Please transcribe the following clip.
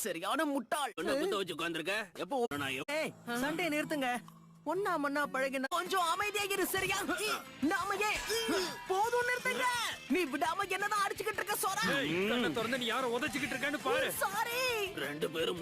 சரியான முட்டாள். வச்சு உட்கார்ந்திருக்க. எப்போ ஏய், சண்டையை நிறுத்துங்க. ஒன்னா மண்ணா பழகின கொஞ்சம் அமைதியாக இரு, சரியா? நாம போதும், நிறுத்துங்க. நீ விடாம என்னதான் அடிச்சுக்கிட்டு இருக்க சோரா. திறந்து நீ யார உதச்சிக்கிட்டு இருக்கன்னு பாரு. சாரி. ரெண்டு பேரும்